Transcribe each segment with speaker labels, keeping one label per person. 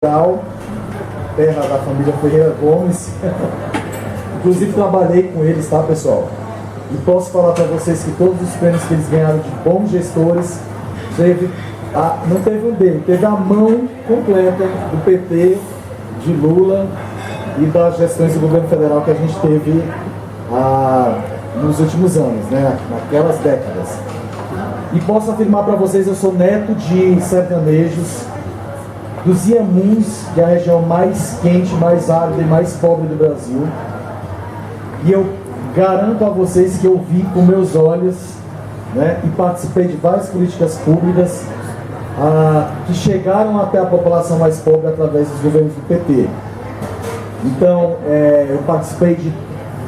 Speaker 1: terra da família Ferreira Gomes. Inclusive trabalhei com eles, tá, pessoal? E posso falar para vocês que todos os prêmios que eles ganharam de bons gestores, não teve um dele, teve a mão completa do PT, de Lula e das gestões do governo federal que a gente teve nos últimos anos, né? Naquelas décadas. E posso afirmar para vocês, eu sou neto de sertanejos, dos Iamuns, que é a região mais quente, mais árida e mais pobre do Brasil. E eu garanto a vocês que eu vi com meus olhos, né, e participei de várias políticas públicas que chegaram até a população mais pobre através dos governos do PT. Então, eu participei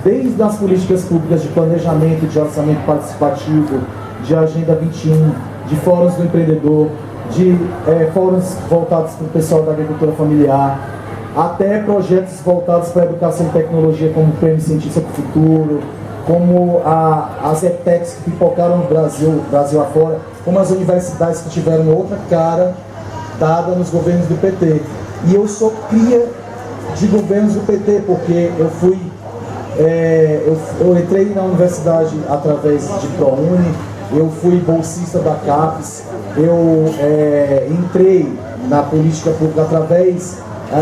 Speaker 1: desde as políticas públicas de planejamento, de orçamento participativo, de Agenda 21, de fóruns do empreendedor, de fóruns voltados para o pessoal da agricultura familiar, até projetos voltados para a educação e tecnologia, como o Prêmio Cientista para o Futuro, como as ETECs que pipocaram no Brasil afora, como as universidades que tiveram outra cara dada nos governos do PT. E eu sou cria de governos do PT, porque eu fui eu entrei na universidade através de ProUni, eu fui bolsista da CAPES, eu entrei na política pública através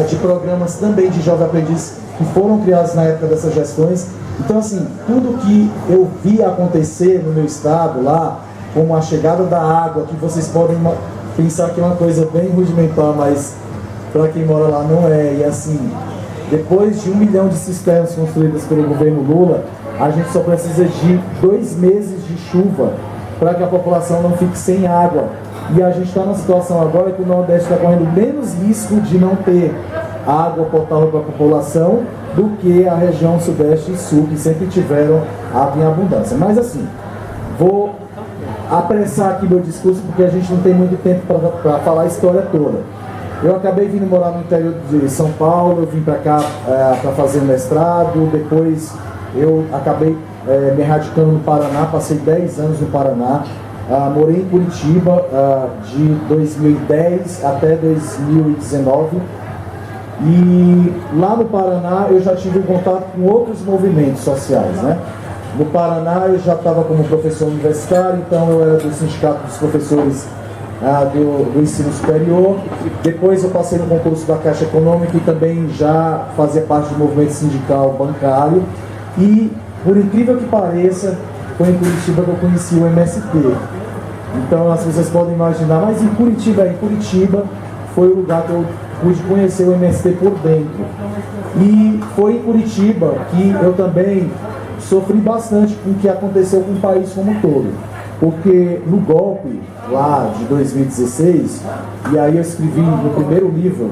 Speaker 1: de programas também de jovem aprendiz que foram criados na época dessas gestões. Então, assim, tudo que eu vi acontecer no meu estado lá, como a chegada da água, que vocês podem pensar que é uma coisa bem rudimentar, mas para quem mora lá não é. E assim, depois de 1 milhão de cisternas construídas pelo governo Lula, a gente só precisa de 2 meses de chuva para que a população não fique sem água. E a gente está numa situação agora que o Nordeste está correndo menos risco de não ter água potável para a população do que a região Sudeste e Sul, que sempre tiveram água em abundância. Mas assim, vou apressar aqui meu discurso, porque a gente não tem muito tempo para falar a história toda. Eu acabei vindo morar no interior de São Paulo, eu vim para cá para fazer um mestrado, depois eu acabei me radicando no Paraná, passei 10 anos no Paraná, morei em Curitiba de 2010 até 2019, e lá no Paraná eu já tive contato com outros movimentos sociais, né? No Paraná eu já estava como professor universitário, então eu era do Sindicato dos Professores do Ensino Superior. Depois eu passei no concurso da Caixa Econômica e também já fazia parte do movimento sindical bancário. E, por incrível que pareça, foi em Curitiba que eu conheci o MST. Então as pessoas podem imaginar, mas em Curitiba foi o lugar que eu pude conhecer o MST por dentro. E foi em Curitiba que eu também sofri bastante com o que aconteceu com o país como um todo. Porque no golpe lá de 2016, e aí eu escrevi no primeiro livro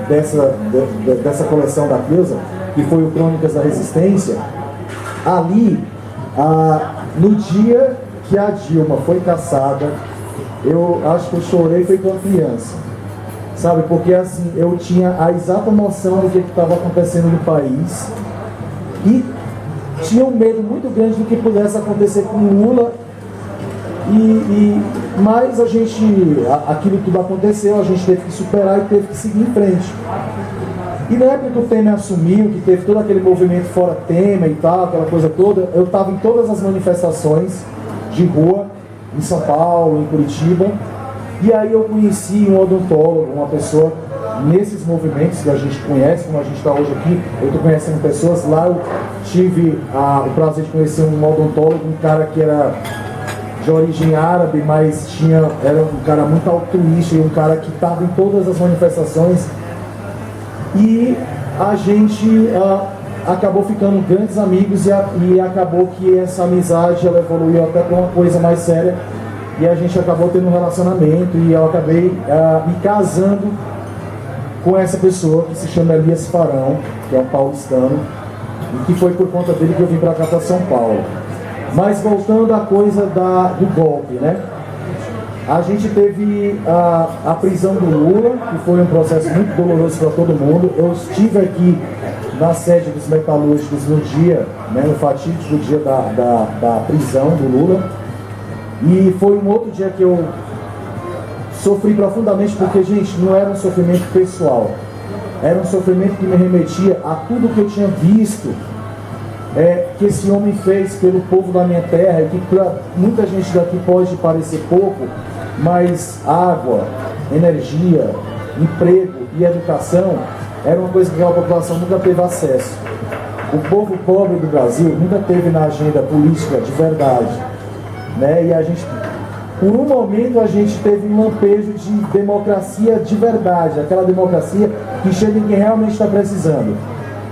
Speaker 1: dessa coleção da Cleusa, que foi o Crônicas da Resistência, ali, no dia que a Dilma foi cassada, eu acho que eu chorei feito uma criança, sabe? Porque assim, eu tinha a exata noção do que estava acontecendo no país e tinha um medo muito grande do que pudesse acontecer com o Lula. Mas aquilo tudo aconteceu, a gente teve que superar e teve que seguir em frente. E na época que o Temer assumiu, que teve todo aquele movimento fora Temer e tal, aquela coisa toda, eu estava em todas as manifestações de rua, em São Paulo, em Curitiba, e aí eu conheci um odontólogo, uma pessoa nesses movimentos que a gente conhece, como a gente está hoje aqui. Eu estou conhecendo pessoas lá, eu tive o prazer de conhecer um odontólogo, um cara que era de origem árabe, mas era um cara muito altruísta e um cara que estava em todas as manifestações. E a gente acabou ficando grandes amigos e acabou que essa amizade ela evoluiu até para uma coisa mais séria, e a gente acabou tendo um relacionamento, e eu acabei me casando com essa pessoa que se chama Elias Farão, que é um paulistano, e que foi por conta dele que eu vim para cá, para São Paulo. Mas voltando à coisa do golpe, né? A gente teve a prisão do Lula, que foi um processo muito doloroso para todo mundo. Eu estive aqui na sede dos metalúrgicos no dia, né, no fatídico dia da prisão do Lula. E foi um outro dia que eu Sofri profundamente porque, gente, não era um sofrimento pessoal. Era um sofrimento que me remetia a tudo que eu tinha visto que esse homem fez pelo povo da minha terra, e que para muita gente daqui pode parecer pouco, mas água, energia, emprego e educação era uma coisa que a população nunca teve acesso. O povo pobre do Brasil nunca teve na agenda política de verdade, né? E a gente, por um momento, a gente teve um lampejo de democracia de verdade, aquela democracia que chega em quem realmente está precisando.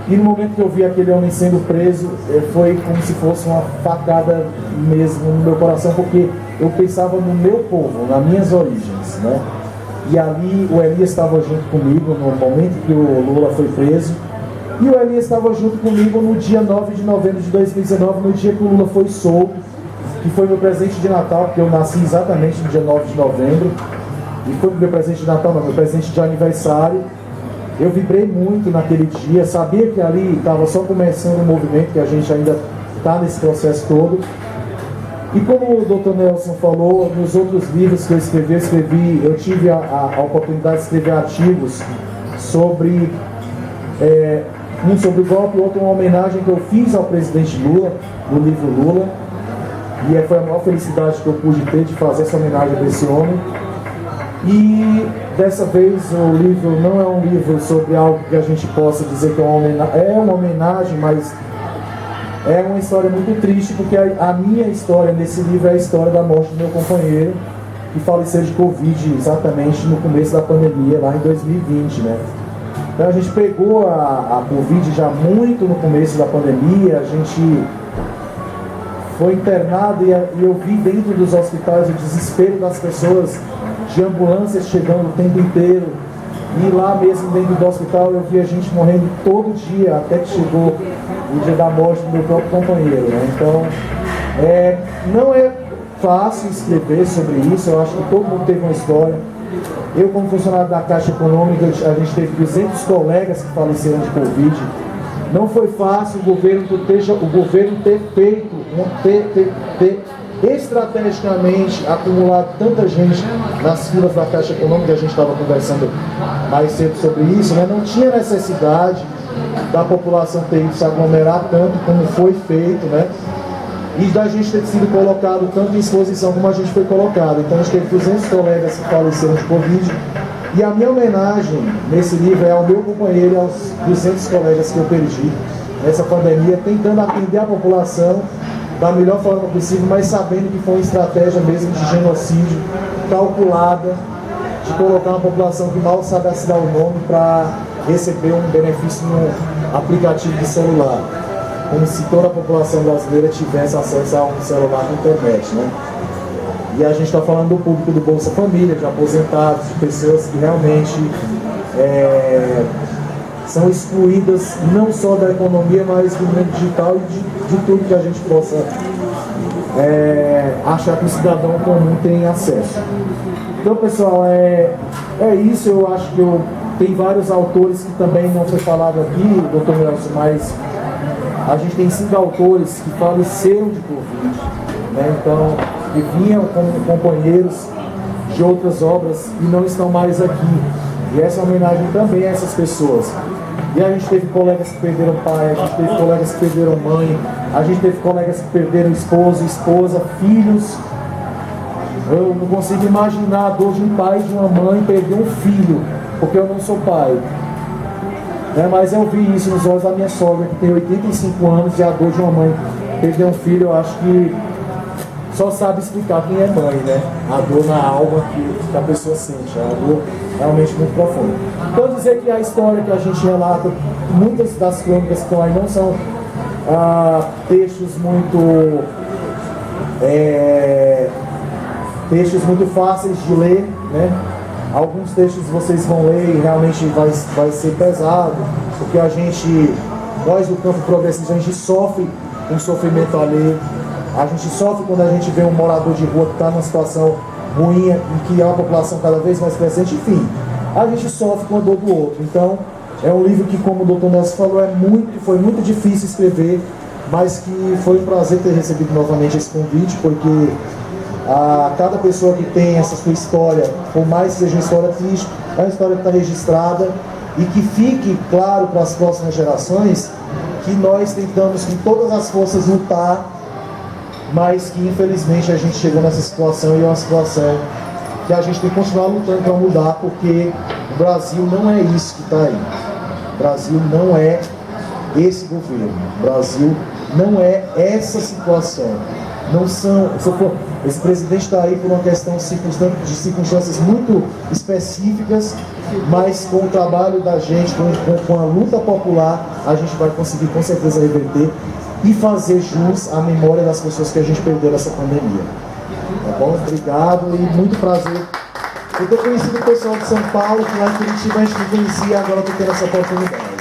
Speaker 1: E no momento que eu vi aquele homem sendo preso, foi como se fosse uma facada mesmo no meu coração, porque eu pensava no meu povo, nas minhas origens, né? E ali o Elias estava junto comigo no momento que o Lula foi preso, e o Elias estava junto comigo no dia 9 de novembro de 2019, no dia que o Lula foi solto, que foi meu presente de Natal, porque eu nasci exatamente no dia 9 de novembro, e foi meu presente de Natal, não, meu presente de aniversário. Eu vibrei muito naquele dia, sabia que ali estava só começando o movimento, que a gente ainda está nesse processo todo. E como o Dr. Nelson falou, nos outros livros que eu eu tive a oportunidade de escrever artigos sobre um sobre o golpe, outro uma homenagem que eu fiz ao presidente Lula, no livro Lula. E foi a maior felicidade que eu pude ter de fazer essa homenagem a esse homem. E dessa vez o livro não é um livro sobre algo que a gente possa dizer que é uma homenagem, mas é uma história muito triste, porque a minha história nesse livro é a história da morte do meu companheiro, que faleceu de Covid exatamente no começo da pandemia, lá em 2020, né? Então a gente pegou a Covid já muito no começo da pandemia, a gente foi internado e eu vi dentro dos hospitais o desespero das pessoas, de ambulâncias chegando o tempo inteiro, e lá mesmo dentro do hospital eu vi a gente morrendo todo dia, até que chegou o dia da morte do meu próprio companheiro, né? Então, não é fácil escrever sobre isso, eu acho que todo mundo teve uma história. Eu, como funcionário da Caixa Econômica, a gente teve 200 colegas que faleceram de Covid. Não foi fácil o governo ter feito, ter estrategicamente acumulado tanta gente nas filas da Caixa Econômica. A gente estava conversando mais cedo sobre isso, né? Não tinha necessidade da população ter ido se aglomerar tanto como foi feito, né? E da gente ter sido colocado tanto em exposição como a gente foi colocado. Então a gente teve 200 colegas que faleceram de Covid. E a minha homenagem nesse livro é ao meu companheiro e aos 200 colegas que eu perdi nessa pandemia, tentando atender a população da melhor forma possível, mas sabendo que foi uma estratégia mesmo de genocídio calculada, de colocar uma população que mal sabe assinar o nome para receber um benefício no aplicativo de celular, como se toda a população brasileira tivesse acesso a um celular na internet, né? E a gente está falando do público do Bolsa Família, de aposentados, de pessoas que realmente são excluídas não só da economia, mas do mundo digital e de tudo que a gente possa achar que o cidadão comum tem acesso. Então, pessoal, é isso. Eu acho que tem vários autores que também não foi falado aqui, Dr. Nelson, mas a gente tem 5 autores que faleceram de Covid, né? Então, que vinham como companheiros de outras obras e não estão mais aqui. E essa é uma homenagem também a essas pessoas. E a gente teve colegas que perderam pai, a gente teve colegas que perderam mãe, a gente teve colegas que perderam esposo, esposa, filhos. Eu não consigo imaginar a dor de um pai e de uma mãe perder um filho, porque eu não sou pai. Mas eu vi isso nos olhos da minha sogra, que tem 85 anos, e a dor de uma mãe perder um filho, eu acho que só sabe explicar quem é mãe, né? A dor na alma que a pessoa sente, a dor realmente muito profunda. Então dizer que a história que a gente relata, muitas das crônicas que estão aí não são textos muito fáceis de ler, né? Alguns textos vocês vão ler e realmente vai ser pesado, porque nós do campo progressista, a gente sofre um sofrimento alheio. A gente sofre quando a gente vê um morador de rua que está numa situação ruim, em que há uma população cada vez mais presente, enfim. A gente sofre com a dor do outro. Então, é um livro que, como o Dr. Nelson falou, foi muito difícil escrever, mas que foi um prazer ter recebido novamente esse convite, porque a cada pessoa que tem essa sua história, por mais que seja uma história triste, é uma história que está registrada, e que fique claro para as próximas gerações que nós tentamos com todas as forças lutar, mas que infelizmente a gente chegou nessa situação, e é uma situação que a gente tem que continuar lutando para mudar, porque o Brasil não é isso que está aí. O Brasil não é esse governo. O Brasil não é essa situação. Não são. Esse presidente está aí por uma questão de circunstâncias muito específicas, mas com o trabalho da gente, com a luta popular, a gente vai conseguir com certeza reverter e fazer jus à memória das pessoas que a gente perdeu nessa pandemia. Tá bom? Obrigado e muito prazer. Eu estou conhecendo o pessoal de São Paulo, que lá em Curitiba a gente não conhecia, agora estou tendo essa oportunidade.